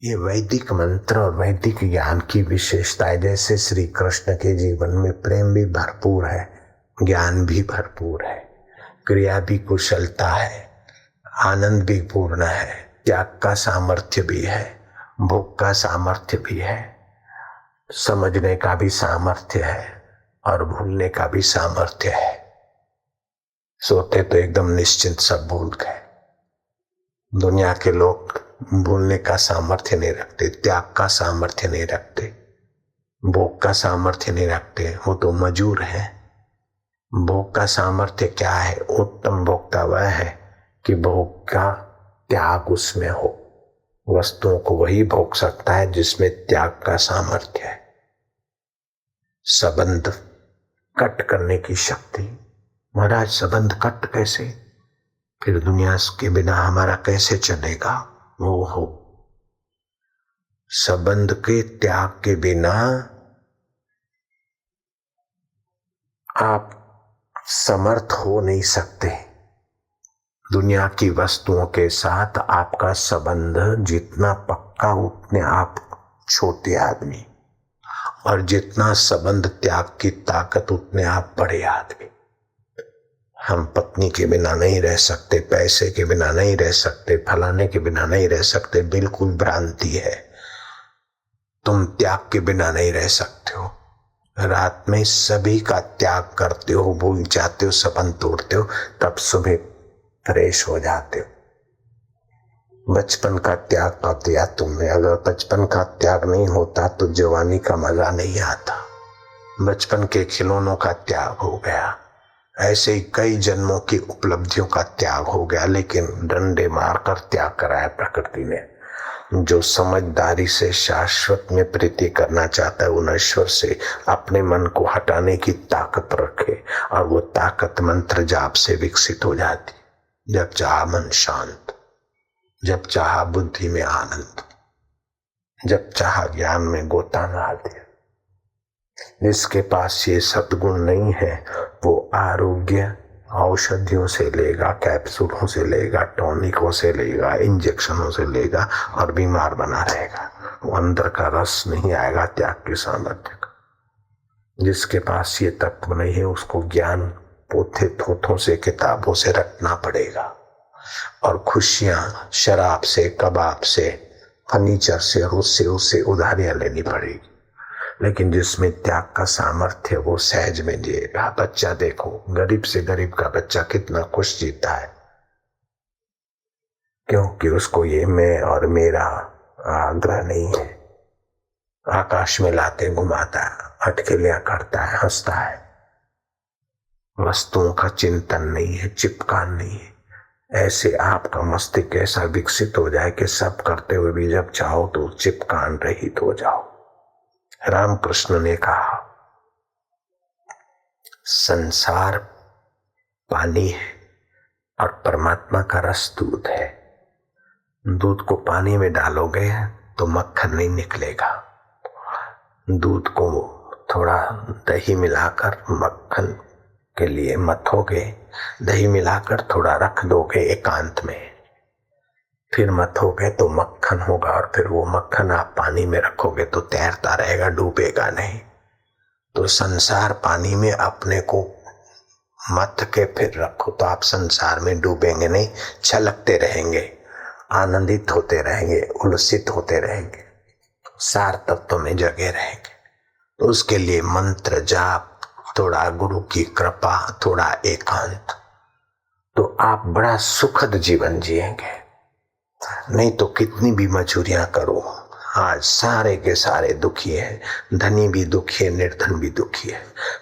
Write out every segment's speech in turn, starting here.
ये वैदिक मंत्र और वैदिक ज्ञान की विशेषता है। जैसे श्री कृष्ण के जीवन में प्रेम भी भरपूर है, ज्ञान भी भरपूर है, क्रिया भी कुशलता है, आनंद भी पूर्ण है, त्याग का सामर्थ्य भी है, भोग का सामर्थ्य भी है, समझने का भी सामर्थ्य है और भूलने का भी सामर्थ्य है। सोते तो एकदम निश्चिंत सब भूल गए। दुनिया के लोग भूलने का सामर्थ्य नहीं रखते, त्याग का सामर्थ्य नहीं रखते, भोग का सामर्थ्य नहीं रखते, वो तो मजूर है। भोग का सामर्थ्य क्या है? उत्तम भोक्ता वह है कि भोग का त्याग उसमें हो। वस्तुओं को वही भोग सकता है जिसमें त्याग का सामर्थ्य है। संबंध कट करने की शक्ति। महाराज संबंध कट कैसे? फिर दुनिया के बिना हमारा कैसे चलेगा? वो हो संबंध के त्याग के बिना आप समर्थ हो नहीं सकते। दुनिया की वस्तुओं के साथ आपका संबंध जितना पक्का उतने आप छोटे आदमी, और जितना संबंध त्याग की ताकत उतने आप बड़े आदमी। हम पत्नी के बिना नहीं रह सकते, पैसे के बिना नहीं रह सकते, फलाने के बिना नहीं रह सकते, बिल्कुल भ्रांति है। तुम त्याग के बिना नहीं रह सकते हो। रात में सभी का त्याग करते हो, भूल जाते हो, संबंध तोड़ते हो, तब सुबह फ्रेश हो जाते हो। बचपन का त्याग कर दिया तुमने। अगर बचपन का त्याग नहीं होता तो जवानी का मजा नहीं आता। बचपन के खिलौनों का त्याग हो गया, ऐसे ही कई जन्मों की उपलब्धियों का त्याग हो गया, लेकिन डंडे मारकर त्याग कराया प्रकृति ने। जो समझदारी से शाश्वत में प्रीति करना चाहता है वो नश्वर से अपने मन को हटाने की ताकत रखे, और वो ताकत मंत्र जाप से विकसित हो जाती। जब चाह मन शांत, जब चाह बुद्धि में आनंद, जब चाह ज्ञान में गोता डाल दिया। जिसके पास ये सद्गुण नहीं है वो आरोग्य औषधियों से लेगा, कैप्सूलों से लेगा, टॉनिकों से लेगा, इंजेक्शनों से लेगा और बीमार बना रहेगा। वो अंदर का रस नहीं आएगा त्याग के सामर्थ्य का। जिसके पास ये तत्व नहीं है उसको ज्ञान पोथे थोथों से, किताबों से रटना पड़ेगा, और खुशियां शराब से, कबाब से, फर्नीचर से और उससे उधारियां लेनी पड़ेगी। लेकिन जिसमें त्याग का सामर्थ्य वो सहज में जिएगा। बच्चा देखो, गरीब से गरीब का बच्चा कितना खुश जीता है, क्योंकि उसको ये मैं और मेरा आग्रह नहीं है। आकाश में लाते घुमाता है, अटकेलियां करता है, हंसता है। वस्तुओं का चिंतन नहीं है, चिपकान नहीं है। ऐसे आपका मस्तिष्क ऐसा विकसित हो जाए कि सब करते हुए भी जब चाहो तो चिपकान रहित हो जाओ। रामकृष्ण ने कहा संसार पानी है और परमात्मा का रस दूध है। दूध को पानी में डालोगे तो मक्खन नहीं निकलेगा। दूध को थोड़ा दही मिलाकर मक्खन के लिए मथोगे, दही मिलाकर थोड़ा रख दोगे एकांत में, फिर मथोगे तो मक्खन होगा, और फिर वो मक्खन आप पानी में रखोगे तो तैरता रहेगा, डूबेगा नहीं। तो संसार पानी में अपने को मथ के फिर रखो तो आप संसार में डूबेंगे नहीं, छलकते रहेंगे, आनंदित होते रहेंगे, उल्लसित होते रहेंगे, सार तत्व में जगे रहेंगे। तो उसके लिए मंत्र जाप, थोड़ा गुरु की कृपा, थोड़ा एकांत, तो आप बड़ा सुखद जीवन जिएंगे। नहीं तो कितनी भी मजूरियां करो, आज सारे के सारे दुखी है। धनी भी दुखी है, निर्धन भी दुखी है,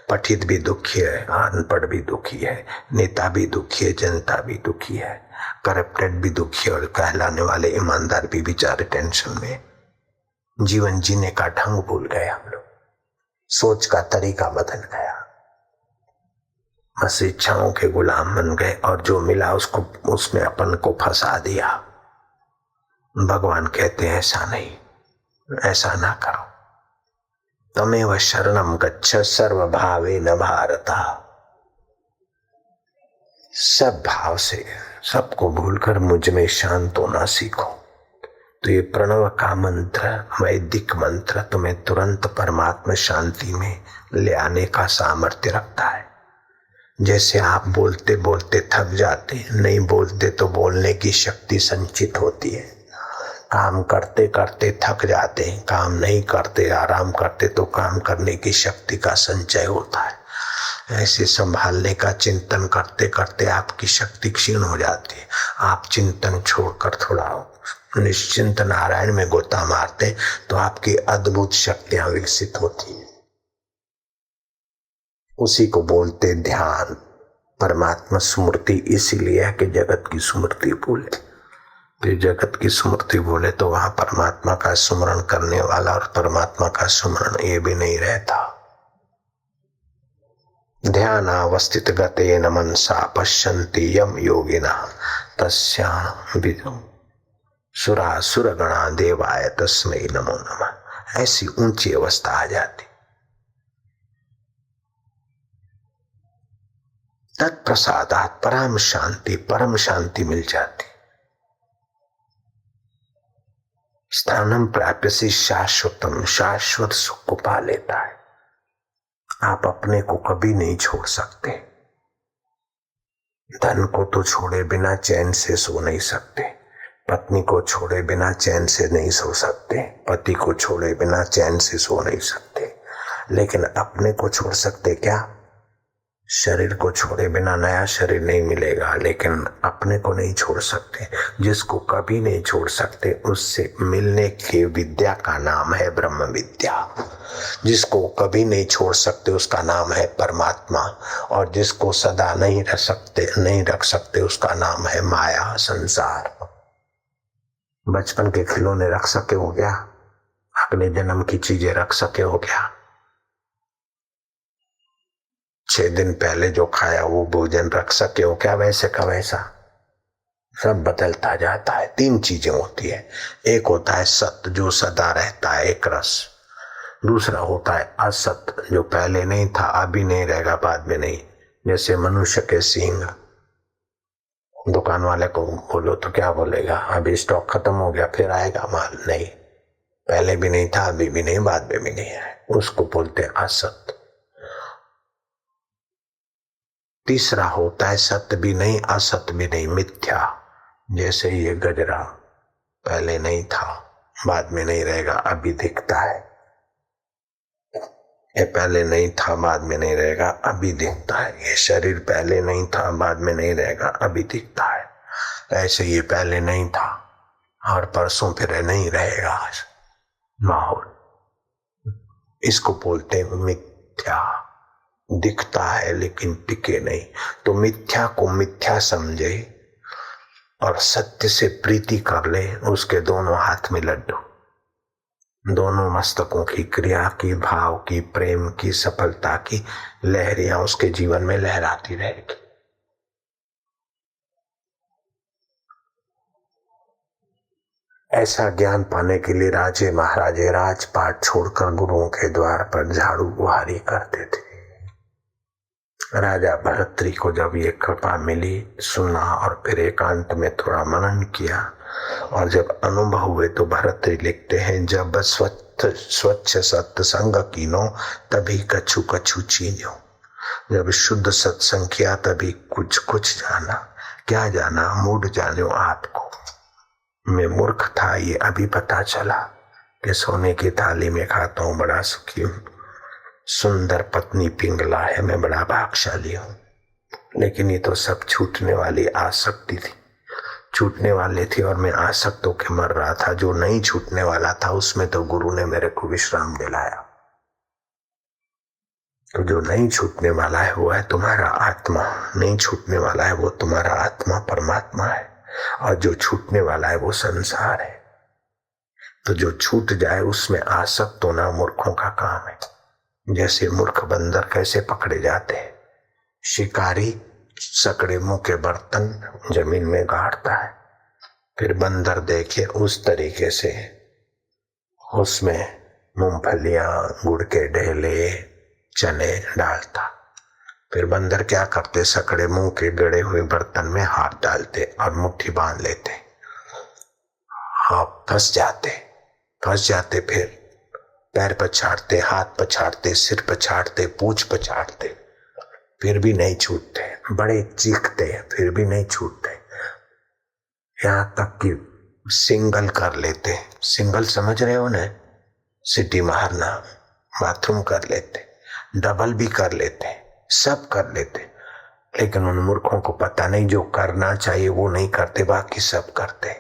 पठित भी दुखी है, अनपढ़ भी दुखी है, नेता भी दुखी है, जनता भी दुखी है, करप्टेड भी दुखी है, और कहलाने वाले ईमानदार भी बेचारे टेंशन में। जीवन जीने का ढंग भूल गए हम लोग, सोच का तरीका बदल गया, बस इच्छाओं के गुलाम बन गए, और जो मिला उसको उसमें अपन को फंसा दिया। भगवान कहते हैं ऐसा नहीं, ऐसा ना करो। तमेव शरणम गच्छ सर्वभावेन भारत। सब भाव से, सबको भूलकर मुझ में शांत होना सीखो। तो ये प्रणव का मंत्र, वैदिक मंत्र तुम्हें तुरंत परमात्मा शांति में ले आने का सामर्थ्य रखता है। जैसे आप बोलते बोलते थक जाते, नहीं बोलते तो बोलने की शक्ति संचित होती है। काम करते करते थक जाते, काम नहीं करते आराम करते तो काम करने की शक्ति का संचय होता है। ऐसे संभालने का चिंतन करते करते आपकी शक्ति क्षीण हो जाती है। आप चिंतन छोड़कर थोड़ा निश्चिंत नारायण में गोता मारते तो आपकी अद्भुत शक्तियां विकसित होती है। उसी को बोलते ध्यान। परमात्मा स्मृति इसीलिए है कि जगत की स्मृति भूले। तो जगत की स्मृति बोले तो वहां परमात्मा का स्मरण करने वाला और परमात्मा का स्मरण ये भी नहीं रहता। ध्यानावस्थित गतेन मनसा पश्यन्ति यम योगिनः तस्यां विदुः सुरासुरगणा देवाय तस्मै नमो नमः। ऐसी ऊंची अवस्था आ जाती। तत्प्रसादात् परम शांति मिल जाती। स्थानम प्राप्यसि शाश्वतम, शाश्वत सुख को पा लेता है। आप अपने को कभी नहीं छोड़ सकते। धन को तो छोड़े बिना चैन से सो नहीं सकते, पत्नी को छोड़े बिना चैन से नहीं सो सकते, पति को छोड़े बिना चैन से सो नहीं सकते, लेकिन अपने को छोड़ सकते क्या? शरीर को छोड़े बिना नया शरीर नहीं मिलेगा, लेकिन अपने को नहीं छोड़ सकते। जिसको कभी नहीं छोड़ सकते उससे मिलने की विद्या का नाम है ब्रह्म विद्या। जिसको कभी नहीं छोड़ सकते उसका नाम है परमात्मा, और जिसको सदा नहीं रख सकते उसका नाम है माया संसार। बचपन के खिलौने रख सके हो क्या? अगले जन्म की चीजें रख सके हो क्या? 6 दिन पहले जो खाया वो भोजन रख सके हो क्या? वैसे का वैसा सब बदलता जाता है। 3 चीजें होती है। एक होता है सत्य जो सदा रहता है, एक रस। दूसरा होता है असत्य जो पहले नहीं था, अभी नहीं रहेगा, बाद में नहीं। जैसे मनुष्य के सींग। दुकान वाले को बोलो तो क्या बोलेगा? अभी स्टॉक खत्म हो गया, फिर आएगा माल। नहीं, पहले भी नहीं था, अभी भी नहीं, बाद में भी नहीं है। उसको बोलते असत्य। तीसरा होता है सत्य भी नहीं, असत्य भी नहीं, मिथ्या। जैसे ये गजरा पहले नहीं था, बाद में नहीं रहेगा, अभी दिखता है। ये पहले नहीं था, बाद में नहीं रहेगा, अभी दिखता है। ये शरीर पहले नहीं था, बाद में नहीं रहेगा, अभी दिखता है। ऐसे ये पहले नहीं था और परसों फिर नहीं रहेगा माहौल। इसको प्रोल्टे हैं मिथ्या। दिखता है लेकिन टिके नहीं। तो मिथ्या को मिथ्या समझे और सत्य से प्रीति कर ले। उसके दोनों हाथ में लड्डू, दोनों मस्तकों की क्रिया की, भाव की, प्रेम की, सफलता की लहरियां उसके जीवन में लहराती रहेगी। ऐसा ज्ञान पाने के लिए राजे महाराजे राजपाट छोड़कर गुरुओं के द्वार पर झाड़ू बुहारी करते थे। राजा भरतरी को जब ये कृपा मिली, सुना और फिर एकांत में थोड़ा मनन किया और जब अनुभव हुए तो भरतरी लिखते हैं, जब स्वच्छ सत्संग कीनो तभी कछु कछु चीन्यो। जब शुद्ध सत्संग किया तभी कुछ कुछ जाना। क्या जाना? मूड जानो आपको। मैं मूर्ख था, ये अभी पता चला कि सोने की थाली में खाता हूँ, बड़ा सुखी हूँ। सुंदर पत्नी पिंगला है, मैं बड़ा भाग्यशाली हूँ। लेकिन ये तो सब छूटने वाली आसक्ति थी, छूटने वाले थी और मैं आसक्त होकर मर रहा था। जो नहीं छूटने वाला था उसमें तो गुरु ने मेरे को विश्राम दिलाया। तो जो नहीं छूटने वाला है वो है तुम्हारा आत्मा, नहीं छूटने वाला है वो तुम्हारा आत्मा परमात्मा है, और जो छूटने वाला है वो संसार है। तो जो छूट जाए उसमें आसक्त होना मूर्खों का काम है। जैसे मूर्ख बंदर कैसे पकड़े जाते हैं, शिकारी सकड़े मुंह के बर्तन जमीन में गाड़ता है, फिर बंदर देखे उस तरीके से उसमें मूंगफलियां, गुड़ के ढेले, चने डालता। फिर बंदर क्या करते? सकड़े मुंह के गड़े हुए बर्तन में हाथ डालते और मुट्ठी बांध लेते। आप फंस जाते, फिर पैर पछाड़ते, हाथ पछाड़ते, सिर पछाड़ते, पूंछ पछाड़ते, फिर भी नहीं छूटते, बड़े चीखते फिर भी नहीं छूटते, यहां तक कि सिंगल कर लेते। सिंगल समझ रहे हो ना, सीटी मारना, बाथरूम कर लेते, डबल भी कर लेते, सब कर लेते, लेकिन उन मूर्खों को पता नहीं जो करना चाहिए वो नहीं करते, बाकी सब करते।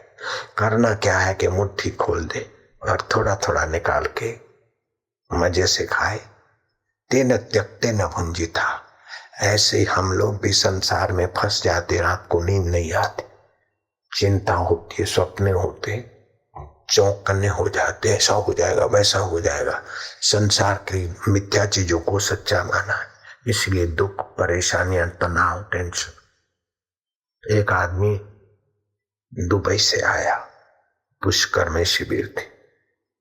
करना क्या है कि मुट्ठी खोल दे और थोड़ा थोड़ा निकाल के मजे से खाए। तेन त्यक्ते न भुंजिता। ऐसे ही हम लोग भी संसार में फंस जाते, रात को नींद नहीं आती, चिंता होती है, सपने होते, चौंकने हो जाते, ऐसा हो जाएगा वैसा हो जाएगा, संसार की मिथ्या चीजों को सच्चा माना है, इसलिए दुख, परेशानियां, तनाव, टेंशन। एक आदमी दुबई से आया, पुष्कर में शिविर थी,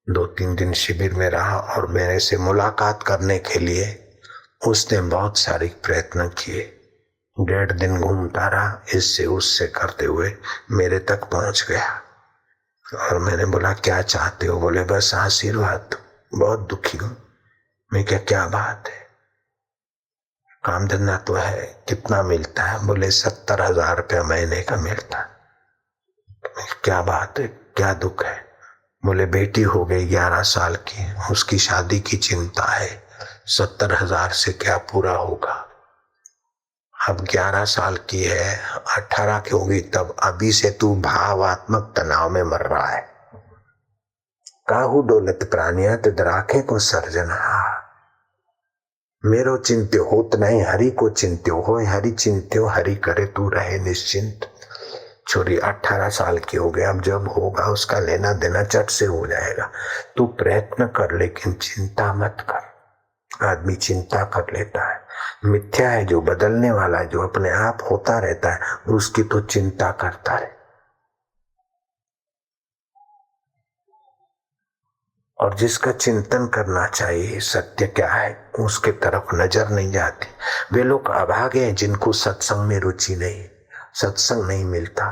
2-3 दिन शिविर में रहा और मेरे से मुलाकात करने के लिए उसने बहुत सारे प्रयत्न किए। 1.5 दिन घूमता रहा, इससे उससे करते हुए मेरे तक पहुंच गया और मैंने बोला क्या चाहते हो? बोले बस आशीर्वाद, बहुत दुखी हूं। मैं क्या बात है? काम धंधा तो है, कितना मिलता है? बोले 70,000 रुपया महीने का मिलता है। क्या बात है, क्या दुख है? बोले बेटी हो गई 11 साल की, उसकी शादी की चिंता है, 70,000 से क्या पूरा होगा? अब 11 साल की है, 18 की होगी तब, अभी से तू भावात्मक तनाव में मर रहा है। काहू डोलत प्राणिया राखे को सर्जनहार। मेरो चिंत्यो होत नहीं, हरि को चिंत्यो हो, हरि चिंत्यो हरि करे तू रहे निश्चिंत। छोरी 18 साल की हो गई, अब जब होगा उसका लेना देना चट से हो जाएगा। तू प्रयत्न कर लेकिन चिंता मत कर। आदमी चिंता कर लेता है, मिथ्या है जो बदलने वाला है, जो अपने आप होता रहता है, उसकी तो चिंता करता है। और जिसका चिंतन करना चाहिए सत्य क्या है, उसके तरफ नजर नहीं जाती। वे लोग अभागे हैं जिनको सत्संग में रुचि नहीं, सत्संग नहीं मिलता।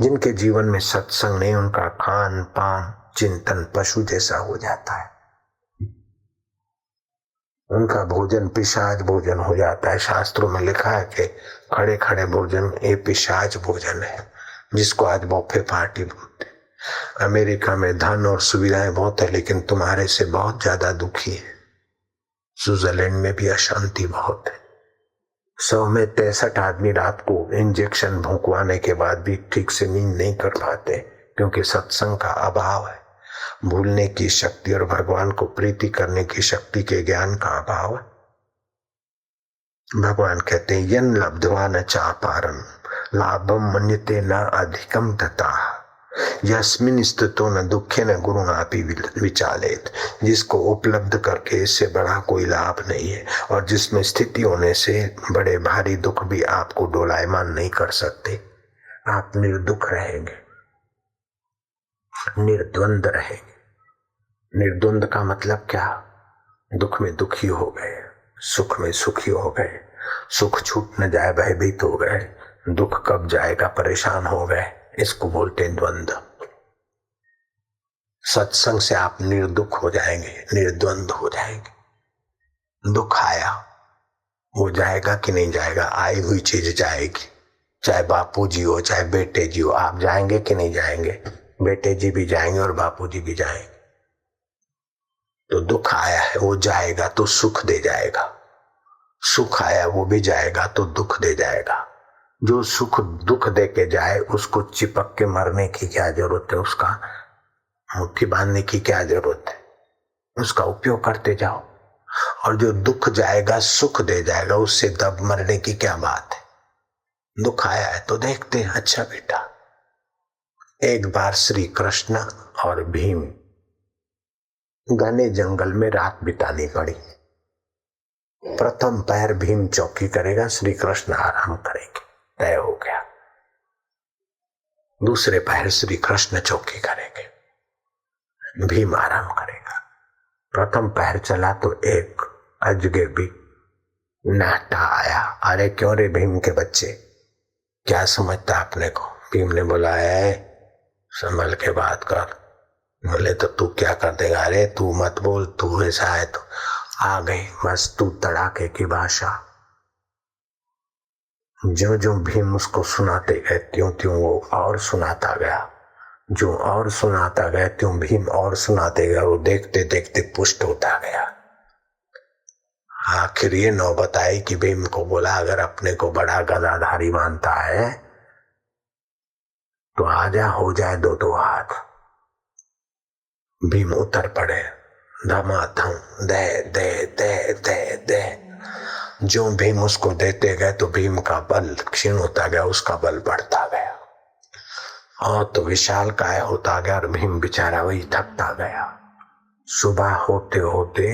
जिनके जीवन में सत्संग नहीं, उनका खान पान चिंतन पशु जैसा हो जाता है, उनका भोजन पिशाच भोजन हो जाता है। शास्त्रों में लिखा है कि खड़े खड़े भोजन ये पिशाच भोजन है, जिसको आज बॉफे पार्टी बोलते। अमेरिका में धन और सुविधाएं बहुत है, लेकिन तुम्हारे से बहुत ज्यादा दुखी है। स्विट्जरलैंड में भी अशांति बहुत है। 100 में 63 आदमी रात को इंजेक्शन भोंकवाने के बाद भी ठीक से नींद नहीं कर पाते, क्योंकि सत्संग का अभाव है, भूलने की शक्ति और भगवान को प्रीति करने की शक्ति के ज्ञान का अभाव है। भगवान कहते हैं यन लब्ध्वा न चापारम लाभम मन्यते न अधिकम तथा यस्मिन स्थितो न दुखे न गुरुणापि विचालेत। जिसको उपलब्ध करके इससे बड़ा कोई लाभ नहीं है, और जिसमें स्थिति होने से बड़े भारी दुख भी आपको डोलायमान नहीं कर सकते। आप निर्दुख रहेंगे, निर्द्वंद रहेंगे। निर्द्वंद का मतलब क्या? दुख में दुखी हो गए, सुख में सुखी हो गए, सुख छूट न जाए भयभीत हो गए, दुख कब जाएगा परेशान हो गए, इसको बोलते हैं द्वंद। सत्संग से आप निर्दुख हो जाएंगे, निर्द्वंद हो जाएंगे। दुख आया, वो जाएगा कि नहीं जाएगा? आई हुई चीज जाएगी, चाहे बापू जी हो चाहे बेटे जी हो, आप जाएंगे कि नहीं जाएंगे? बेटे जी भी जाएंगे और बापू जी भी जाएंगे। तो दुख आया है वो जाएगा तो सुख दे जाएगा, सुख आया वो भी जाएगा तो दुख दे जाएगा। जो सुख दुख दे के जाए उसको चिपक के मरने की क्या जरूरत है? उसका मुट्ठी बांधने की क्या जरूरत है? उसका उपयोग करते जाओ। और जो दुख जाएगा सुख दे जाएगा, उससे दब मरने की क्या बात है? दुख आया है तो देखते हैं, अच्छा बेटा। एक बार श्री कृष्ण और भीम घने जंगल में रात बितानी पड़ी। प्रथम पैर भीम चौकी करेगा, श्री कृष्ण आराम करेंगे, तय हो गया। दूसरे पैर श्री कृष्ण चौकी करेंगे, भीम आराम करेगा। प्रथम पैर चला तो एक अजगर भी नाटा आया। अरे क्यों रे भीम के बच्चे, क्या समझता अपने को? भीम ने बोला है संभल के बात कर, बोले तो तू क्या कर देगा? अरे तू मत बोल, तू ऐसा है तो आ गई बस तू तड़ाके की भाषा। जो जो भीम उसको सुनाते गए त्यों त्यों वो और सुनाता गया, जो और सुनाता गया त्यों भीम और सुनाते गया। वो देखते देखते पुष्ट होता गया। आखिर ये नौबत आई कि भीम को बोला अगर अपने को बड़ा गदाधारी मानता है तो आजा हो जाए दो दो हाथ। भीम उतर पड़े, धमाधम दे दे दे दे दे। जो भीम उसको देते गए तो भीम का बल क्षीण होता गया, उसका बल बढ़ता गया और तो विशाल काय होता गया और भीम बेचारा वही थकता गया। सुबह होते होते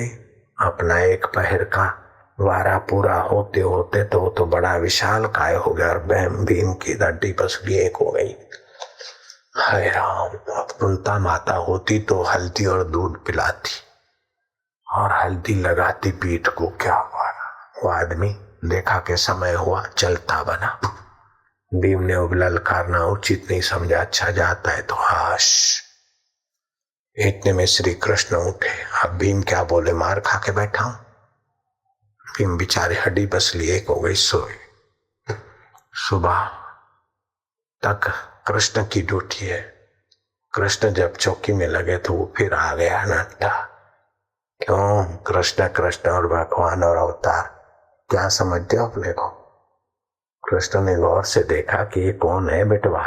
अपना एक पहर का वारा पूरा होते होते तो वो तो बड़ा विशाल काय हो गया और भीम की हड्डी पसली एक हो गई। हाय राम, अब कुंता माता होती तो हल्दी और दूध पिलाती और हल्दी लगाती पीठ को। क्या हुआ? वो आदमी देखा के समय हुआ चलता बना। भीम ने ललकारना उचित नहीं समझा, अच्छा जाता है तो हाश। इतने में श्री कृष्ण उठे। अब भीम क्या बोले, मार खा के बैठा हूं। भीम बेचारे हड्डी पसली एक हो गई, सोए। सुबह तक कृष्ण की ड्यूटी है। कृष्ण जब चौकी में लगे तो वो फिर आ गया नट्टा। क्यों? कृष्ण कृष्ण और भगवान और अवतार क्या समझते हो अपने को? कृष्ण ने गौर से देखा कि ये कौन है बेटवा?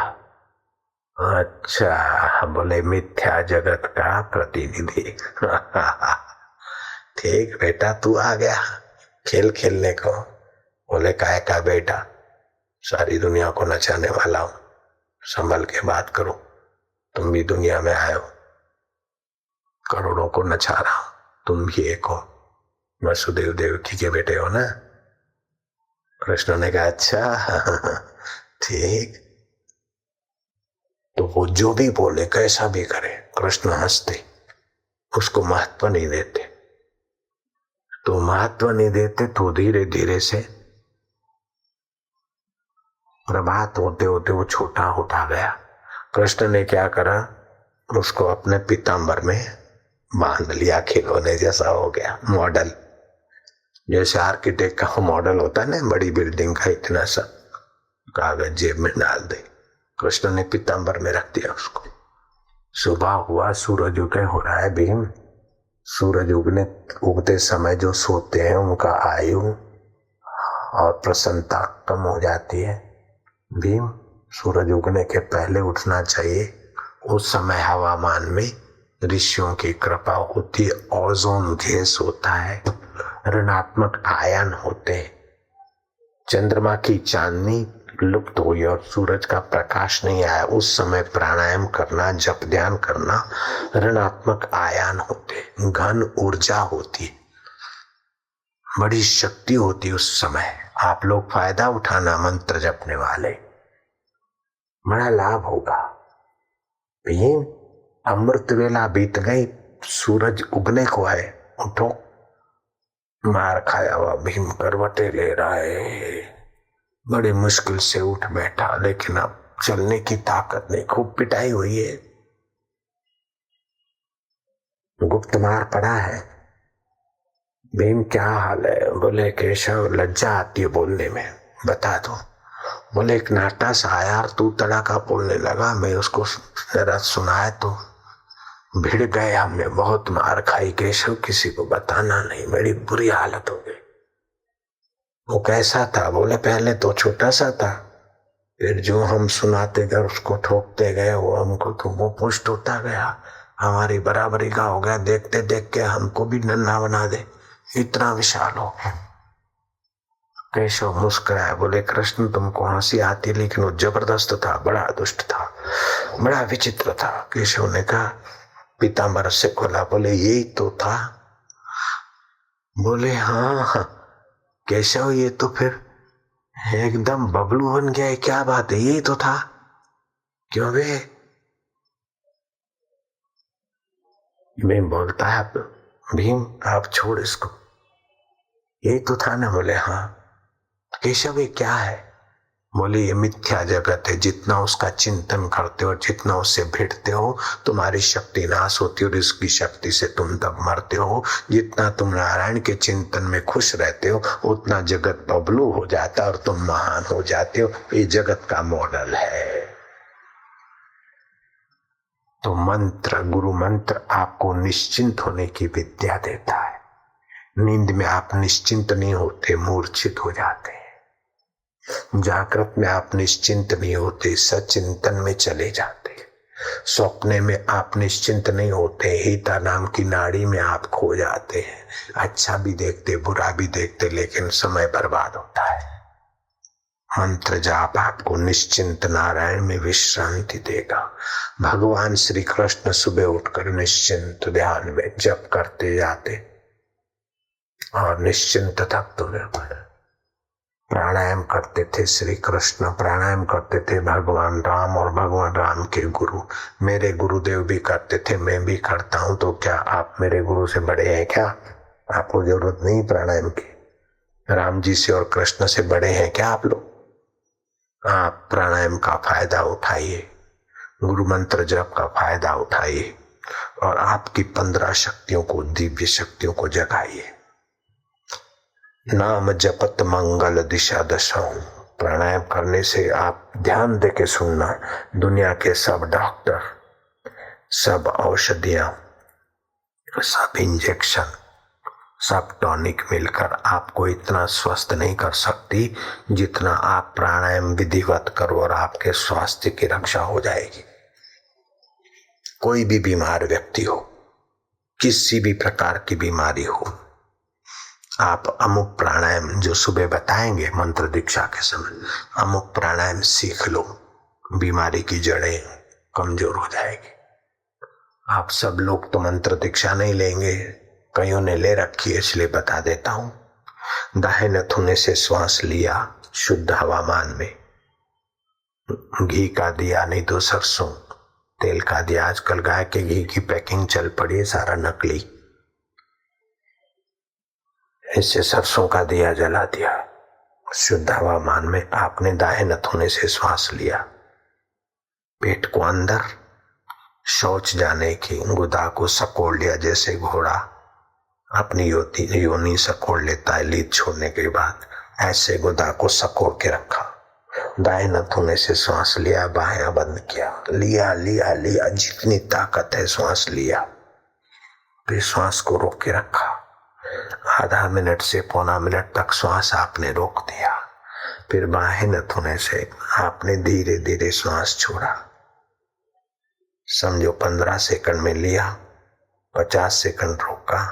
अच्छा, बोले मिथ्या जगत का प्रतिनिधि। ठीक बेटा, तू आ गया खेल खेलने को। बोले काय का बेटा, सारी दुनिया को नचाने वाला हूं, संभल के बात करो। तुम भी दुनिया में आए हो, करोड़ों को नचा रहा हूं, तुम भी एक हो, वसुदेव देवकी के बेटे हो ना? कृष्ण ने कहा अच्छा ठीक। तो वो जो भी बोले कैसा भी करे, कृष्ण हंसते, उसको महत्व नहीं देते। तो महत्व नहीं देते तो धीरे धीरे से प्रभात होते होते वो छोटा होता गया। कृष्ण ने क्या करा, उसको अपने पीतांबर में बांध लिया, खिलौने जैसा हो गया, मॉडल। जैसे आर्किटेक्ट का मॉडल होता है ना, बड़ी बिल्डिंग का, इतना सा कागज जेब में डाल दे। कृष्ण ने पीतांबर में रख दिया उसको। सुबह हुआ, सूरज उदय हो रहा है। भीम सूरज उगते समय जो सोते हैं उनका आयु और प्रसन्नता कम हो जाती है। भीम, सूरज उगने के पहले उठना चाहिए। उस समय हवामान में ऋषियों की कृपा होती है, ओजोन गैस होता है, ऋणात्मक आयन होते, चंद्रमा की चांदनी लुप्त हुई और सूरज का प्रकाश नहीं आया। उस समय प्राणायाम करना, जप ध्यान करना, ऋणात्मक आयन होते, घन ऊर्जा होती, बड़ी शक्ति होती उस समय। आप लोग फायदा उठाना, मंत्र जपने वाले, बड़ा लाभ होगा। भीम, अमृत वेला बीत गई, सूरज उगने को है, उठो। मार खाया हुआ भीम करवटे ले रहा है, बड़े मुश्किल से उठ बैठा, लेकिन अब चलने की ताकत नहीं, खूब पिटाई हुई है, गुप्त मार पड़ा है। भीम, क्या हाल है? बोले केशव, लज्जा आती है बोलने में, बता दो। बोले एक नाटा सा आया, तू तड़ाका बोलने लगा, मैं उसको जरा सुनाया तो भिड़ गए, हमने बहुत मार खाई केशव, किसी को बताना नहीं, बड़ी बुरी हालत हो गई। वो कैसा था? बोले पहले तो छोटा सा था, फिर जो हम सुनाते गए उसको ठोकते गए, वो हमको तो वो पुष्ट होता गया, हमारी बराबरी का हो गया, देखते देख के हमको भी नन्हा बना दे, इतना विशाल हो गया। केशव मुस्कुराया, बोले कृष्ण तुमको हंसी आती, लेकिन वो जबरदस्त था, बड़ा दुष्ट था, बड़ा विचित्र था। केशव ने कहा, पीतांबर से खोला, बोले यही तो था? बोले हाँ केशव, ये तो फिर एकदम बबलू बन गया है, क्या बात है, यही तो था। क्यों बे? भीम बोलता है, भीम आप छोड़ इसको, यही तो था ना? बोले हाँ। केशव ये क्या है? बोले ये मिथ्या जगत है। जितना उसका चिंतन करते हो, जितना उससे भिड़ते हो, तुम्हारी शक्ति नाश होती है और इसकी शक्ति से तुम तब मरते हो। जितना तुम नारायण के चिंतन में खुश रहते हो, उतना जगत बबलू हो जाता है और तुम महान हो जाते हो। ये जगत का मॉडल है। तो मंत्र, गुरु मंत्र आपको निश्चिंत होने की विद्या देता है। नींद में आप निश्चिंत नहीं होते, मूर्छित हो जाते हैं। जागृत में आप निश्चिंत नहीं होते, सचिंतन में चले जाते। स्वप्ने में आप निश्चिंत नहीं होते, हिता नाम की नाड़ी में आप खो जाते हैं। अच्छा भी देखते, बुरा भी देखते, लेकिन समय बर्बाद होता है। मंत्र जाप आपको निश्चिंत नारायण में विश्रांति देगा। भगवान श्री कृष्ण सुबह उठकर निश्चिंत ध्यान में जप करते जाते और निश्चिंत तक तुम्हें प्राणायाम करते थे। श्री कृष्ण प्राणायाम करते थे, भगवान राम और भगवान राम के गुरु मेरे गुरुदेव भी करते थे, मैं भी करता हूं। तो क्या आप मेरे गुरु से बड़े हैं क्या? आपको जरूरत नहीं प्राणायाम की। राम जी से और कृष्ण से बड़े हैं क्या आप लोग? आप प्राणायाम का फायदा उठाइए, गुरु मंत्र जप का फायदा उठाइए और आपकी 15 शक्तियों को, दिव्य शक्तियों को जगाइए। नाम जपत मंगल दिशा दशाओं। प्राणायाम करने से आप ध्यान दे के सुनना, दुनिया के सब डॉक्टर, सब औषधियां, सब इंजेक्शन, सब टॉनिक मिलकर आपको इतना स्वस्थ नहीं कर सकती जितना आप प्राणायाम विधिवत करो और आपके स्वास्थ्य की रक्षा हो जाएगी। कोई भी बीमार व्यक्ति हो, किसी भी प्रकार की बीमारी हो, आप अमुक प्राणायाम जो सुबह बताएंगे मंत्र दीक्षा के समय, अमुक प्राणायाम सीख लो, बीमारी की जड़ें कमजोर हो जाएगी। आप सब लोग तो मंत्र दीक्षा नहीं लेंगे, कईयों ने ले रखी है, इसलिए बता देता हूं। दाहिने नथुने से श्वास लिया शुद्ध हवामान में, घी का दिया, नहीं तो सरसों तेल का दिया। आजकल गाय के घी की पैकिंग चल पड़ी है, सारा नकली। इससे सरसों का दिया जला दिया। शुद्ध हवामान में आपने दाएं नथुने से श्वास लिया, पेट को अंदर, शौच जाने की गुदा को सकोड़ लिया। जैसे घोड़ा अपनी योनि सकोड़ लेता है लीद छोड़ने के बाद, ऐसे गुदा को सकोड़ के रखा। दाएं नथुने से श्वास लिया, बायां बंद किया, लिया लिया लिया, जितनी ताकत है श्वास लिया, फिर श्वास को रोक के रखा। आधा मिनट से पौना मिनट तक श्वास आपने रोक दिया, फिर बाएं नथुने से आपने धीरे धीरे श्वास छोड़ा। समझो 15 सेकंड में लिया, 50 सेकंड रोका,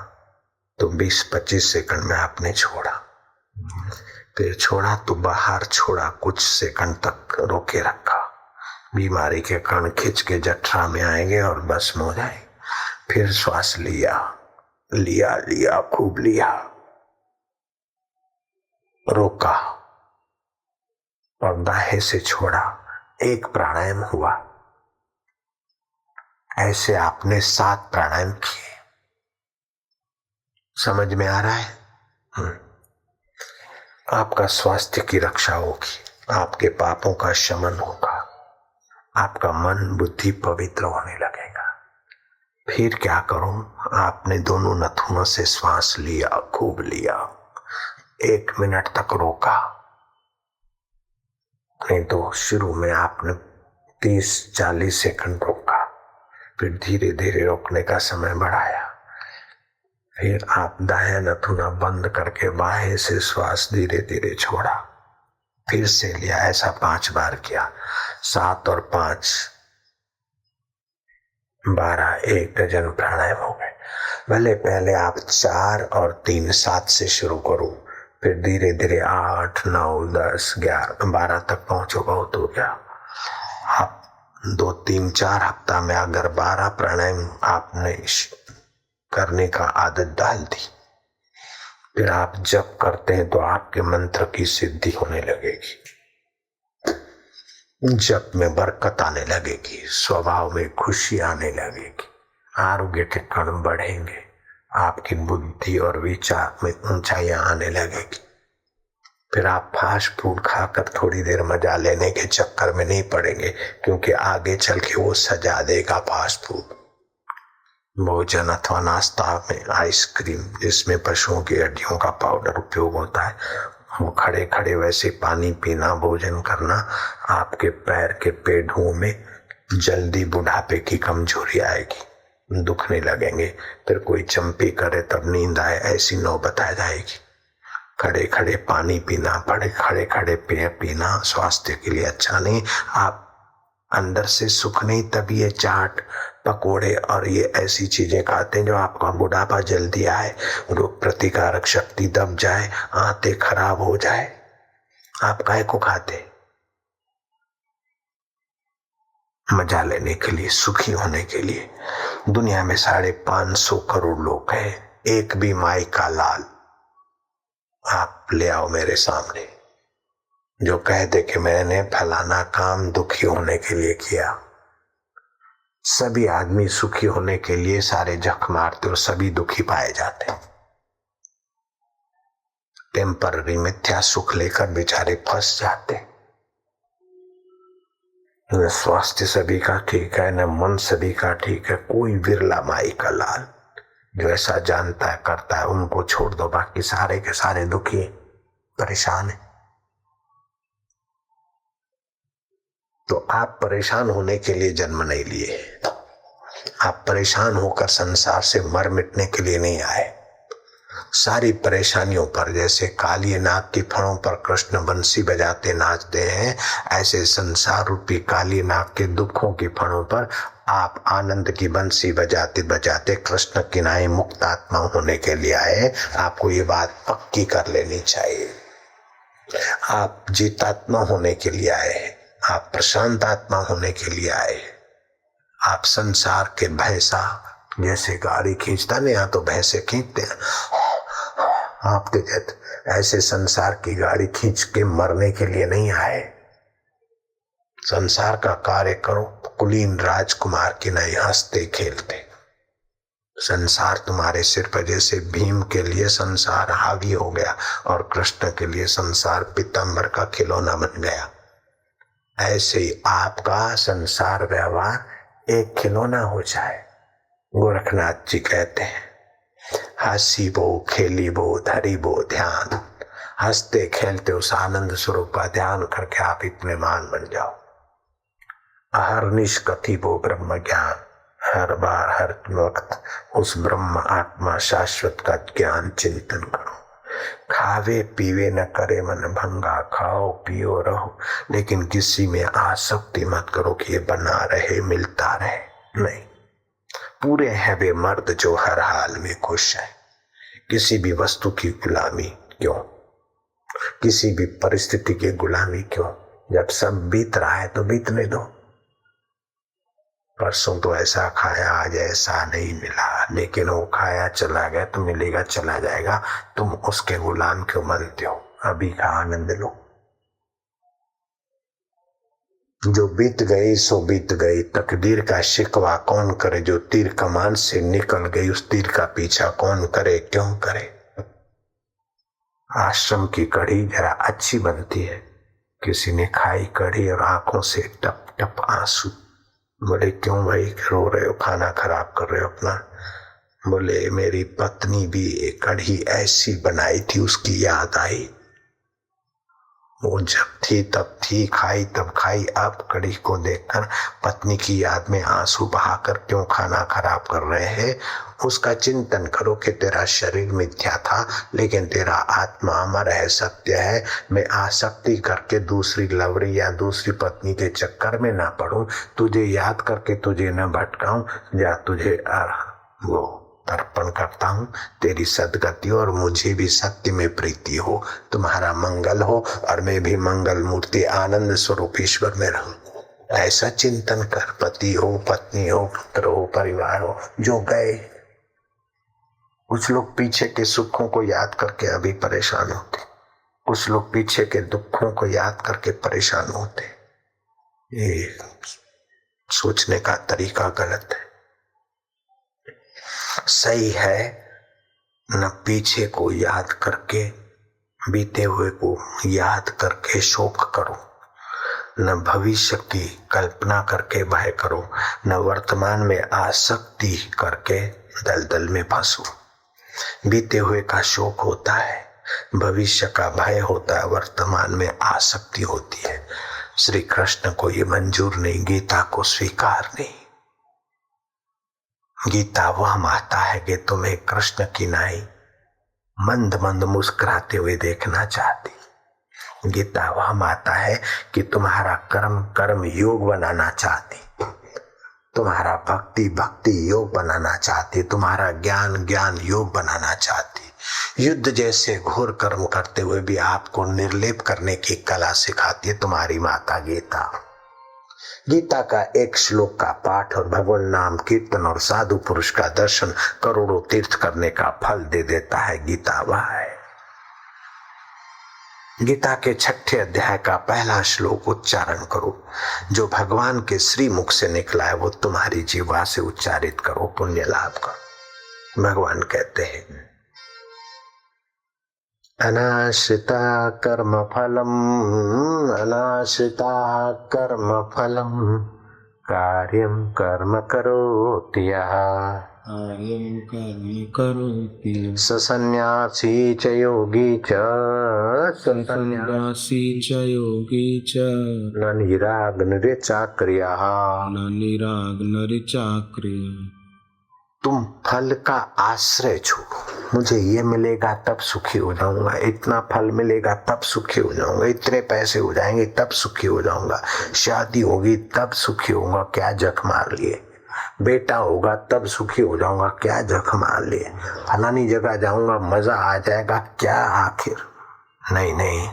तो 20-25 सेकंड में आपने छोड़ा। फिर छोड़ा तो बाहर छोड़ा, कुछ सेकंड तक रोके रखा। बीमारी के कण खिंच के जठरा में आएंगे और भस्म हो जाएंगे। फिर श्वास लिया लिया लिया, खूब लिया, रोका और दाहे से छोड़ा। एक प्राणायाम हुआ। ऐसे आपने 7 प्राणायाम किए। समझ में आ रहा है? आपका स्वास्थ्य की रक्षा होगी, आपके पापों का शमन होगा, आपका मन बुद्धि पवित्र होने लगेगा। फिर क्या करूं? आपने दोनों नथुनों से श्वास लिया, खूब लिया, 1 मिनट तक रोका। नहीं तो शुरू में आपने 30-40 सेकंड रोका, फिर धीरे धीरे रोकने का समय बढ़ाया। फिर आप दायां नथुना बंद करके बाहें से श्वास धीरे धीरे छोड़ा, फिर से लिया। ऐसा 5 बार किया। 7 और 5 12, 1 डजन प्राणायाम हो गए। भले पहले आप 4 और 3 7 से शुरू करो, फिर धीरे धीरे 8, 9, 10, 11, 12 तक पहुंचो, बहुत हो गया। आप 2, 3, 4 हफ्ता में अगर 12 प्राणायाम आपने करने का आदत डाल दी, फिर आप जप करते हैं तो आपके मंत्र की सिद्धि होने लगेगी, जप में बरकत आने लगेगी, स्वभाव में खुशी आने लगेगी, आरोग्य के कण बढ़ेंगे, आपकी बुद्धि और विचार में ऊंचाइयां आने लगेगी। फिर आप फास्ट फूड खाकर थोड़ी देर मजा लेने के चक्कर में नहीं पड़ेंगे, क्योंकि आगे चल के वो सजा देगा फास्ट फूड। भोजन अथवा नाश्ता में आइसक्रीम जिसमें पशुओं की हड्डियों का पाउडर उपयोग होता है, वो खड़े खड़े वैसे पानी पीना, भोजन करना, आपके पैर के पेड़ों में जल्दी बुढ़ापे की कमजोरी आएगी, दुखने लगेंगे। फिर कोई चंपी करे तब नींद आए, ऐसी नौबत आ जाएगी। खड़े खड़े पानी पीना, खड़े खड़े पेय पीना स्वास्थ्य के लिए अच्छा नहीं। आप अंदर से सुख नहीं, तब ये चाट पकोड़े और ये ऐसी चीजें खाते हैं जो आपका बुढ़ापा जल्दी आए, रोग प्रतिकारक शक्ति दब जाए, आंतें खराब हो जाए। आप काहे को खाते? मजा लेने के लिए, सुखी होने के लिए। दुनिया में 550 करोड़ लोग हैं, एक भी माई का लाल आप ले आओ मेरे सामने जो कह दे कि मैंने फलाना काम दुखी होने के लिए किया। सभी आदमी सुखी होने के लिए सारे जख मारते और सभी दुखी पाए जाते। टेम्पररी मिथ्या सुख लेकर बेचारे फंस जाते। न स्वास्थ्य सभी का ठीक है, न मन सभी का ठीक है। कोई विरला माई का लाल जो ऐसा जानता है करता है, उनको छोड़ दो, बाकी सारे के सारे दुखी परेशान है। तो आप परेशान होने के लिए जन्म नहीं लिए, आप परेशान होकर संसार से मर मिटने के लिए नहीं आए। सारी परेशानियों पर, जैसे काली नाग की फणों पर कृष्ण बंसी बजाते नाचते हैं, ऐसे संसार रूपी काली नाग के दुखों की फणों पर आप आनंद की बंसी बजाते बजाते कृष्ण किनारे मुक्त आत्मा होने के लिए आए। आपको ये बात पक्की कर लेनी चाहिए। आप जीतात्मा होने के लिए आए, आप प्रशांत आत्मा होने के लिए आए। आप संसार के भैंसा जैसे गाड़ी खींचता नहीं, यहाँ तो भैंसे खींचते हैं, आपके जैसे ऐसे संसार की गाड़ी खींच के मरने के लिए नहीं आए। संसार का कार्य करो, कुलीन राजकुमार की नहीं हंसते खेलते। संसार तुम्हारे सिर पर, जैसे भीम के लिए संसार हावी हो गया और कृष्ण के लिए संसार पीतांबर का खिलौना बन गया, ऐसे ही आपका संसार व्यवहार एक खिलौना हो जाए। गोरखनाथ जी कहते हैं, हंसी बो खेली बो धरी बो ध्यान। हंसते खेलते उस आनंद स्वरूप का ध्यान करके आप इतने मान बन जाओ। अहर्निश कथी बो ब्रह्म ज्ञान, हर बार हर वक्त उस ब्रह्म आत्मा शाश्वत का ज्ञान चिंतन करो। खावे पीवे न करे मन भंगा, खाओ पियो रहो, लेकिन किसी में आसक्ति मत करो कि ये बना रहे मिलता रहे। नहीं, पूरे हैं वे मर्द जो हर हाल में खुश है। किसी भी वस्तु की गुलामी क्यों, किसी भी परिस्थिति की गुलामी क्यों? जब सब बीत रहा है तो बीतने दो। परसों तो ऐसा खाया, आज ऐसा नहीं मिला, लेकिन वो खाया चला गया तो मिलेगा चला जाएगा। तुम उसके गुलाम क्यों बनते हो? अभी का आनंद लो। जो बीत गई सो बीत गई, तकदीर का शिकवा कौन करे? जो तीर कमान से निकल गई उस तीर का पीछा कौन करे? क्यों करे? आश्रम की कढ़ी जरा अच्छी बनती है। किसी ने खाई कढ़ी और आंखों से टप टप आंसू। बोले क्यों भाई रो रहे हो, खाना खराब कर रहे हो अपना? बोले मेरी पत्नी भी एक कढ़ी ऐसी बनाई थी, उसकी याद आई। वो जब थी तब थी, खाई तब खाई, अब कढ़ी को देखकर पत्नी की याद में आंसू बहाकर क्यों खाना खराब कर रहे हैं? उसका चिंतन करो कि तेरा शरीर मिथ्या था लेकिन तेरा आत्मा अमर है, सत्य है। मैं आसक्ति करके दूसरी लवरी या दूसरी पत्नी के चक्कर में ना पड़ूं, तुझे याद करके तुझे न भटकाऊं, या तुझे वो तर्पण करता हूं तेरी सदगति, और मुझे भी सत्य में प्रीति हो, तुम्हारा मंगल हो और मैं भी मंगल मूर्ति आनंद स्वरूप ईश्वर में रहूं। ऐसा चिंतन कर। पति हो, पत्नी हो, पुत्र हो, परिवार हो जो गए, कुछ लोग पीछे के सुखों को याद करके अभी परेशान होते, कुछ लोग पीछे के दुखों को याद करके परेशान होते। ये सोचने का तरीका गलत है। सही है न पीछे को याद करके बीते हुए को याद करके शोक करो, न भविष्य की कल्पना करके भय करो, न वर्तमान में आसक्ति करके दलदल में फंसो। बीते हुए का शोक होता है, भविष्य का भय होता है, वर्तमान में आसक्ति होती है। श्री कृष्ण को ये मंजूर नहीं, गीता को स्वीकार नहीं। गीता वह माता है कि तुम्हें कृष्ण की नाई मंद मंद मुस्कुराते हुए देखना चाहती। गीता वह माता है कि तुम्हारा कर्म कर्म योग बनाना चाहती, तुम्हारा भक्ति भक्ति योग बनाना चाहती, तुम्हारा ज्ञान ज्ञान योग बनाना चाहती। युद्ध जैसे घोर कर्म करते हुए भी आपको निर्लेप करने की कला सिखाती है तुम्हारी माता गीता। गीता का एक श्लोक का पाठ और भगवान नाम कीर्तन और साधु पुरुष का दर्शन करोड़ों तीर्थ करने का फल दे देता है। गीता वह है। गीता के 6ठे अध्याय का पहला श्लोक उच्चारण करो, जो भगवान के श्री मुख से निकला है वो तुम्हारी जीवा से उच्चारित करो, पुण्य लाभ करो। भगवान कहते हैं अनाश्रिता कर्म फलम, अनाश्रिता कर्म फलम, कार्यं कर्म करोति यः, कार्यं कर्म करोति सन्न्यासी च योगी च, सन्न्यासी च योगी च, न निराग्निर्चाक्रियः, न निराग्निर्चाक्रियः। तुम फल का आश्रय छोड़ो। मुझे ये मिलेगा तब सुखी हो जाऊंगा, इतना फल मिलेगा तब सुखी हो जाऊंगा, इतने पैसे हो जाएंगे तब सुखी हो जाऊंगा, शादी होगी तब सुखी होऊंगा, क्या जख मार लिए, बेटा होगा तब सुखी हो जाऊंगा, क्या जख मार लिए, फलानी जगह जाऊंगा मजा आ जाएगा, क्या आखिर। नहीं नहीं,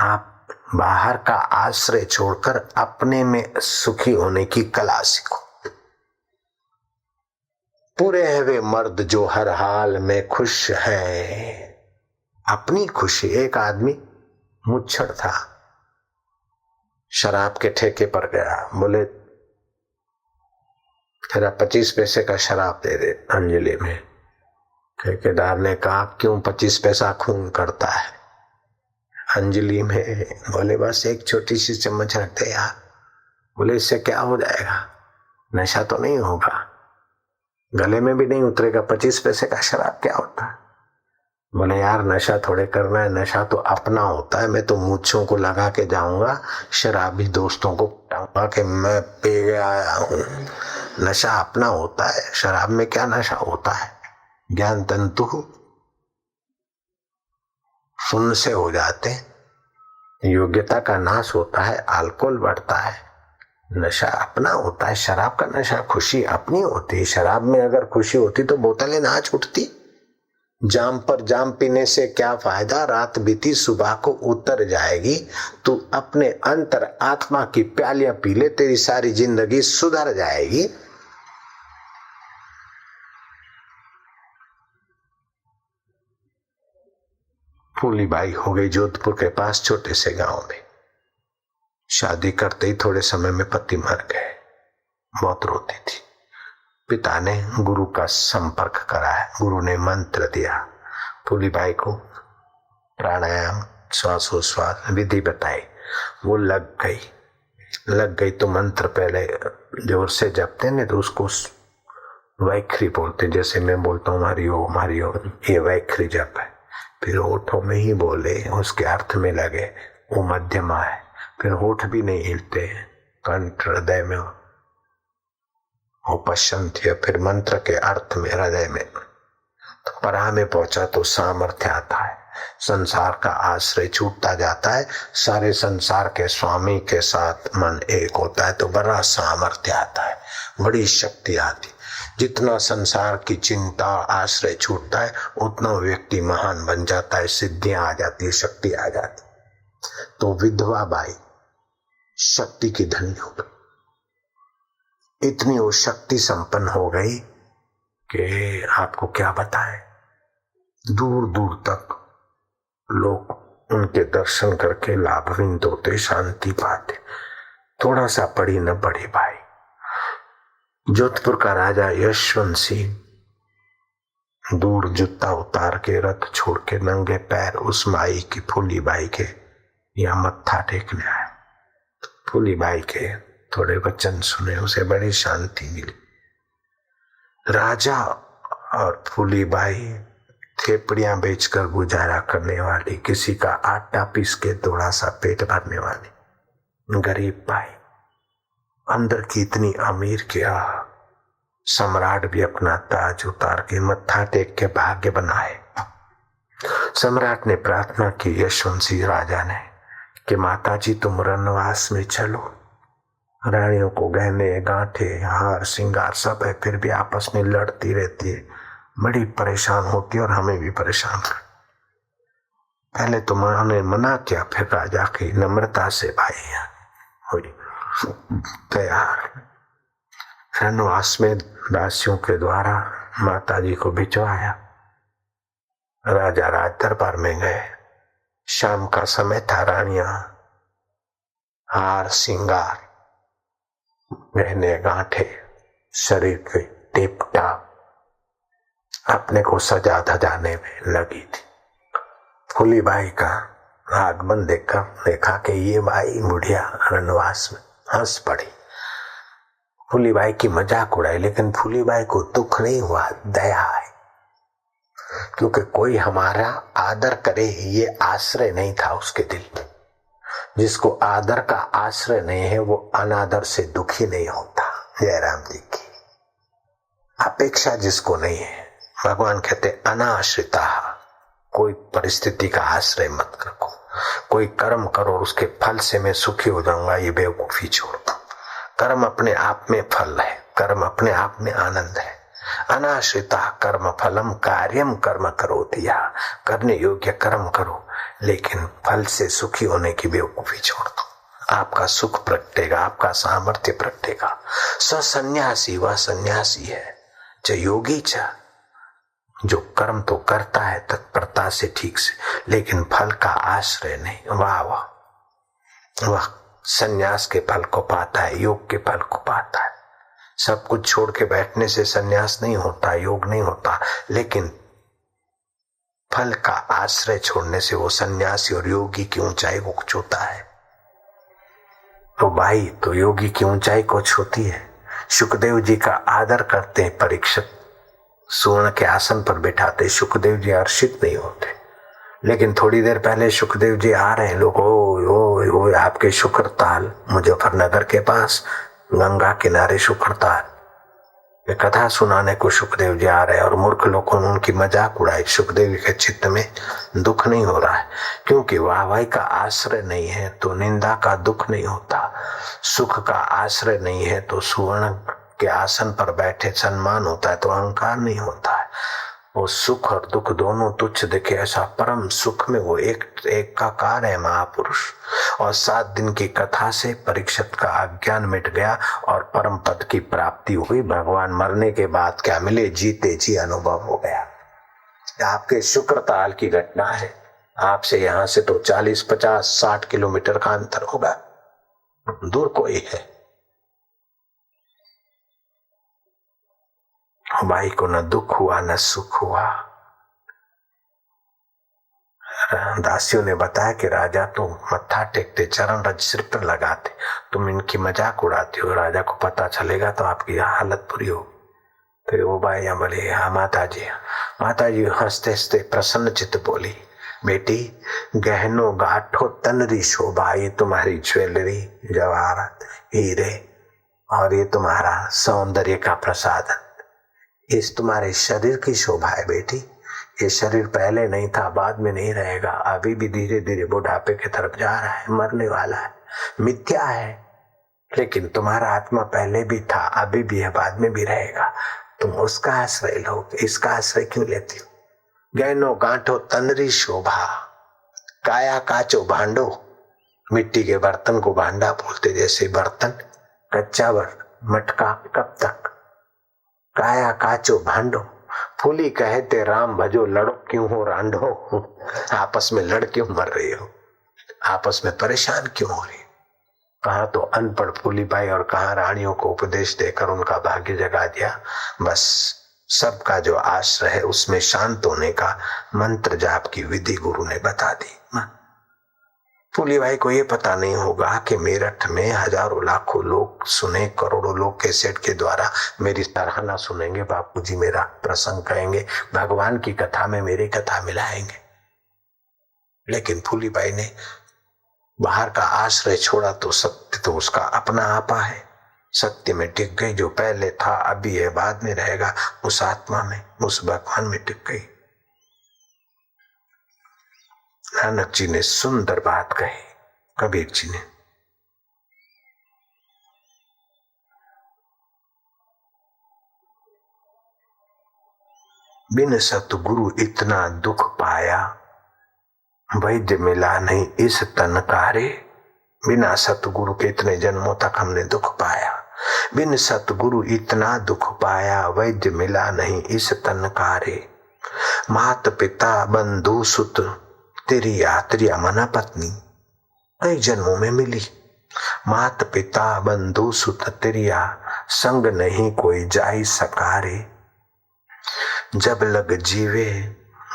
आप बाहर का आश्रय छोड़कर अपने में सुखी होने की कला सीखो। पूरे हैं वे मर्द जो हर हाल में खुश हैं अपनी खुशी। एक आदमी मुच्छड़ था, शराब के ठेके पर गया, बोले तेरा 25 पैसे का शराब दे दे अंजलि में। ठेकेदार ने कहा क्यों 25 पैसा खून करता है अंजलि में? बोले बस एक छोटी सी चम्मच रख दे यार। बोले इससे क्या हो जाएगा, नशा तो नहीं होगा, गले में भी नहीं उतरेगा, 25 पैसे का शराब क्या होता है? बोले यार नशा थोड़े करना है, नशा तो अपना होता है। मैं तो मूंछों को लगा के जाऊंगा, शराबी दोस्तों को बताऊंगा कि मैं पी के आया हूं। नशा अपना होता है, शराब में क्या नशा होता है? ज्ञान तंतु सुन्न से हो जाते, योग्यता का नाश होता है, अल्कोहल बढ़ता है। नशा अपना होता है, शराब का नशा खुशी अपनी होती है। शराब में अगर खुशी होती तो बोतलें ना छूटती। जाम पर जाम पीने से क्या फायदा, रात बीती सुबह को उतर जाएगी। तू अपने अंतर आत्मा की प्यालियां पी ले, तेरी सारी जिंदगी सुधर जाएगी। फूलीबाई हो गई जोधपुर के पास छोटे से गांव में। शादी करते ही थोड़े समय में पति मर गए, बहुत रोती थी। पिता ने गुरु का संपर्क कराया, गुरु ने मंत्र दिया, फूलीबाई को प्राणायाम श्वासोश्वास विधि बताई, वो लग गई तो मंत्र पहले जोर से जपते नहीं तो उसको वैखरी बोलते, जैसे मैं बोलता हूँ हरिओम हरिओम, ये वैखरी जप है। फिर होठों में ही बोले, उसके अर्थ में लगे, वो मध्यमा है। फिर होठ भी नहीं हिलते, कंठ हृदय में वो पश्चंत है। फिर मंत्र के अर्थ में हृदय में तो परा में पहुंचा तो सामर्थ्य आता है, संसार का आश्रय छूटता जाता है, सारे संसार के स्वामी के साथ मन एक होता है तो बड़ा सामर्थ्य आता है, बड़ी शक्ति आती। जितना संसार की चिंता आश्रय छूटता है उतना व्यक्ति महान बन जाता है, सिद्धियां आ जाती है, शक्ति आ जाती। तो विधवा बाई शक्ति की धनी हो गई, इतनी वो शक्ति संपन्न हो गई कि आपको क्या बताएं, दूर दूर तक लोग उनके दर्शन करके लाभान्वित होते, शांति पाते। थोड़ा सा पढ़ी न पढ़ी भाई। जोधपुर का राजा यशवंत सिंह दूर जूता उतार के रथ छोड़ के नंगे पैर उस माई की फूली बाई के यहाँ मत्था टेकने आए। फूली बाई के थोड़े वचन सुने, उसे बड़ी शांति मिली। राजा और फूली बाई थेपड़ियां बेचकर गुजारा करने वाली, किसी का आटा पीस के थोड़ा सा पेट भरने वाली गरीब बाई, अंदर की इतनी अमीर क्या सम्राट भी अपना ताज उतार के मत्था टेक के भाग्य बनाए। सम्राट ने प्रार्थना की यशवंशी राजा ने कि माता जी तुम रनवास में चलो, रानियों को गहने गांठे हार श्रृंगार सब है, फिर भी आपस में लड़ती रहती है, बड़ी परेशान होती है और हमें भी परेशान कर। पहले तो मां ने मना किया, फिर राजा की नम्रता से भाई हुई तैयार। रनवास में दासियों के द्वारा माता जी को भिजवाया। राजा राज दरबार में गए। शाम का समय था। रानियां हार श्रृंगार गहने गांठे शरीर के टिप टाप अपने को सजा धजाने में लगी थी। फूली बाई का आगमन देखकर देखा कि ये बाई बुढ़िया रनवास में, हंस पड़ी। फूली बाई की मजाक उड़ाई, लेकिन फूली बाई को दुख नहीं हुआ, दया है, क्योंकि कोई हमारा आदर करे ये आश्रय नहीं था उसके दिल में। जिसको आदर का आश्रय नहीं है वो अनादर से दुखी नहीं होता। जयराम जी की अपेक्षा जिसको नहीं है, भगवान कहते अनाश्रिता, कोई परिस्थिति का आश्रय मत रखो। कोई कर्म करो और उसके फल से मैं सुखी हो जाऊंगा, ये बेवकूफी छोड़ दो। कर्म अपने आप में फल है, कर्म अपने आप में आनंद है। अनाश्रिता कर्म फलम कार्यम कर्म करो दिया, करने योग्य कर्म करो, लेकिन फल से सुखी होने की बेवकूफी छोड़ दो। आपका सुख प्रगटेगा, आपका सामर्थ्य प्रगटेगा। सन्यासी वह सन्यासी है जो योगी च, जो कर्म तो करता है तत्परता से ठीक से, लेकिन फल का आश्रय नहीं। वाह वाह, वह सन्यास के फल को पाता है, योग के फल को पाता है। सब कुछ छोड़ के बैठने से सन्यास नहीं होता, योग नहीं होता, लेकिन फल का आश्रय छोड़ने से वो सन्यासी और योगी की ऊंचाई को छूता है। तो भाई तो योगी की ऊंचाई को छूती है। सुखदेव जी का आदर करते हैं परीक्षित, सुवर्ण के आसन पर बिठाते। सुखदेव जी हर्षित नहीं होते, लेकिन थोड़ी देर पहले सुखदेव जी आ रहे हैं, लोग ओ आपके शुक्रताल मुजफ्फरनगर के पास गंगा किनारे शुक्रताल, ये कथा सुनाने को सुखदेव जी आ रहे हैं और मूर्ख लोगों ने उनकी मजाक उड़ाई। सुखदेव जी के चित्त में दुख नहीं हो रहा है, क्योंकि वाहवाही का आश्रय नहीं है तो निंदा का दुख नहीं होता। सुख का आश्रय नहीं है तो सुवर्ण के आसन पर बैठे सम्मान होता है, तो अहंकार नहीं होता है। वो सुख और दुख दोनों तुच्छ दिखे, ऐसा परम सुख में वो एक का कार है महापुरुष। और 7 दिन की कथा से परीक्षित का अज्ञान मिट गया और परम पद की प्राप्ति हुई। भगवान मरने के बाद क्या मिले, जीते जी अनुभव हो गया। आपके शुक्रताल की घटना है, आपसे यहां से तो 40, 50, 60 किलोमीटर का अंतर होगा, दूर कोई है। भाई को न दुख हुआ न सुख हुआ। दासियों ने बताया कि राजा तो मत्था टेकते, चरण रज सिर पर लगाते, तुम इनकी मजाक उड़ाती हो, राजा को पता चलेगा तो आपकी हालत बुरी होगी। तो वो भाई बोले हाँ माता जी हंसते हंसते प्रसन्न चित्त बोली, बेटी गहनों गाठो तनरी शोभा, ये तुम्हारी ज्वेलरी जवाहरात हीरे और ये तुम्हारा सौंदर्य का प्रसादन, इस तुम्हारे शरीर की शोभा है बेटी। ये शरीर पहले नहीं था, बाद में नहीं रहेगा, अभी भी धीरे धीरे बुढ़ापे की तरफ जा रहा है, मरने वाला है, मिथ्या है, लेकिन तुम्हारा आत्मा पहले भी था, अभी भी है, बाद में भी रहेगा। तुम उसका आश्रय लो, इसका आश्रय क्यों लेती हो? गहनो गांठो तनरी शोभा, काया काचो भांडो, मिट्टी के बर्तन को भांडा बोलते, जैसे बर्तन कच्चा मटका कब तक, काया काचो भांडो। फूली कहते राम भजो, लड़ो क्यों हो रांडो, आपस में लड़ क्यों मर रही हो, आपस में परेशान क्यों हो रही हो? कहा तो अनपढ़ फूली बाई और कहा रानियों को उपदेश देकर उनका भाग्य जगा दिया। बस सबका जो आश्रय है उसमें शांत होने का मंत्र जाप की विधि गुरु ने बता दी। फूली भाई को ये पता नहीं होगा कि मेरठ में हजारों लाखों लोग सुने, करोड़ों लोग कैसेट के द्वारा मेरी सराहना सुनेंगे, बापूजी मेरा प्रसंग कहेंगे, भगवान की कथा में मेरी कथा मिलाएंगे। लेकिन फूली भाई ने बाहर का आश्रय छोड़ा तो सत्य तो उसका अपना आपा है, सत्य में टिक गई। जो पहले था अभी है बाद में रहेगा, उस आत्मा में उस भगवान में टिक गई। नानक जी ने सुंदर बात कही, कबीर जी ने, बिन सतगुरु इतना दुख पाया, वैद्य मिला नहीं इस तन का रे। बिना सतगुरु के इतने जन्मों तक हमने दुख पाया, बिन सतगुरु इतना दुख पाया, वैद्य मिला नहीं इस तन का रे। मात पिता बंधु सुत तेरी यात्रिया मना पत्नी, कई जन्मों में मिली। मात पिता बंधु सुत तेरिया, संग नहीं कोई जाई सकारे। जब लग जीवे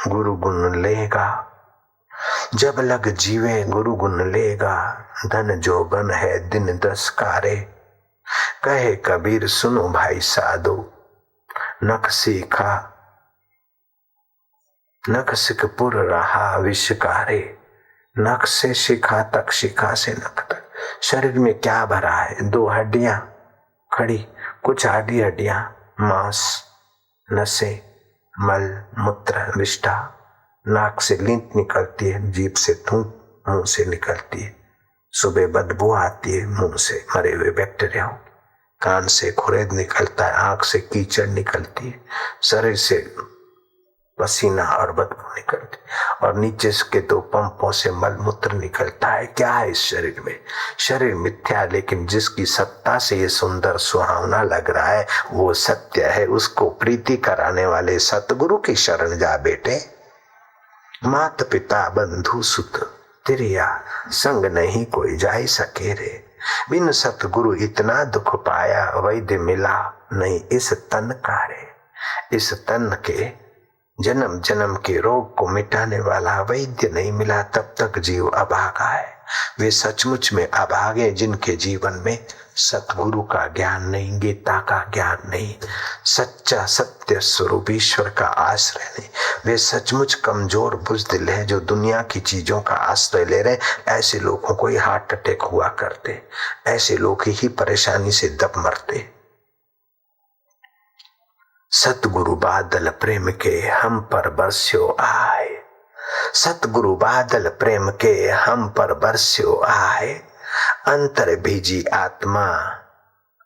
गुरु गुण लेगा, जब लग जीवे गुरु गुण लेगा, धन जोबन है दिन 10 कारे। कहे कबीर सुनो भाई साधो, नख सीखा नख सिकपुर रहा विषकारे। नख से शिखा तक, शिखा से नख तक। शरीर में क्या भरा है? 2 हड्डियां खड़ी, कुछ हड्डियां, मांस, नसें, मल, मूत्र, विष्ठा। नाक से लींट निकलती है, जीभ से थूक मुंह से निकलती है, सुबह बदबू आती है मुंह से मरे हुए बैक्टीरिया। कान से खुरेद निकलता है, आंख से कीचड़ निकलती है, शरीर से पसीना और बदबू निकलती है, और नीचे के 2 पंपों से मल मूत्र निकलता है। क्या है इस शरीर में? शरीर मिथ्या, लेकिन जिसकी सत्ता से ये सुंदर सुहावना लग रहा है वो सत्य है। उसको प्रीति कराने वाले सतगुरु की शरण जा बेटे। मात पिता बंधु सुत तिरिया, संग नहीं कोई जाई सके रे। बिन सतगुरु इतना दुख पाया, वैद्य मिला नहीं इस तन का रे। इस तन के जन्म जन्म के रोग को मिटाने वाला वैद्य नहीं मिला, तब तक जीव अभागा है। वे सचमुच में अभागे जिनके जीवन में सतगुरु का ज्ञान नहीं, गीता का ज्ञान नहीं, सच्चा सत्य स्वरूप ईश्वर का आश्रय नहीं। वे सचमुच कमजोर बुज़दिल है जो दुनिया की चीजों का आश्रय ले रहे। ऐसे लोगों को ही हार्ट अटैक हुआ करते, ऐसे लोग ही परेशानी से दब मरते। सतगुरु बादल प्रेम के हम पर बरस्यो आए, सतगुरु बादल प्रेम के हम पर बरस्यो आए। अंतर भीजी आत्मा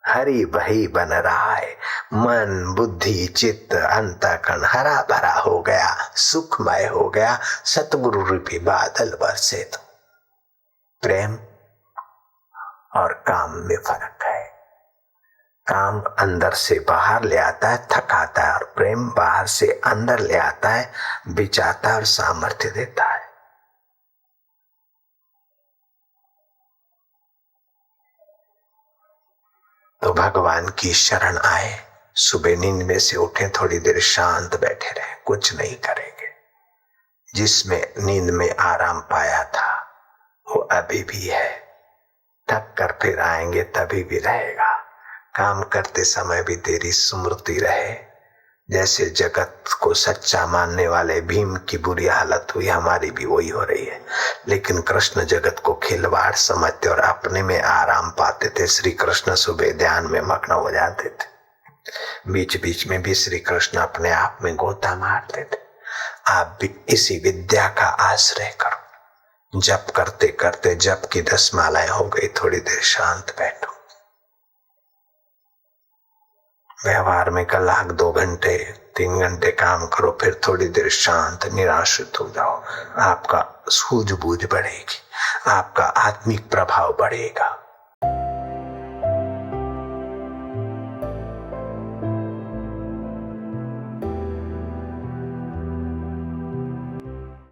हरि वही बन रहा है। मन बुद्धि चित्त अंतःकरण हरा भरा हो गया, सुखमय हो गया। सतगुरु रूपी बादल बरसे तो प्रेम और काम में फर्क है। काम अंदर से बाहर ले आता है, थकाता है, और प्रेम बाहर से अंदर ले आता है, बिचाता है और सामर्थ्य देता है। तो भगवान की शरण आए, सुबह नींद में से उठे, थोड़ी देर शांत बैठे रहे, कुछ नहीं करेंगे। जिसमें नींद में आराम पाया था वो अभी भी है, थक कर फिर आएंगे तभी भी रहेगा। काम करते समय भी तेरी स्मृति रहे। जैसे जगत को सच्चा मानने वाले भीम की बुरी हालत हुई, हमारी भी वही हो रही है। लेकिन कृष्ण जगत को खिलवाड़ समझते और अपने में आराम पाते थे। श्री कृष्ण सुबह ध्यान में मग्न हो जाते थे, बीच बीच में भी श्री कृष्ण अपने आप में गोता मारते थे। आप भी इसी विद्या का आश्रय करो। जप करते करते जप की 10 मालाएं हो गई, थोड़ी देर शांत बैठो। व्यवहार में 1 घंटा 2 घंटे 3 घंटे काम करो, फिर थोड़ी देर शांत निराश्रित हो जाओ। आपका सूझबूझ बढ़ेगी, आपका आत्मिक प्रभाव बढ़ेगा।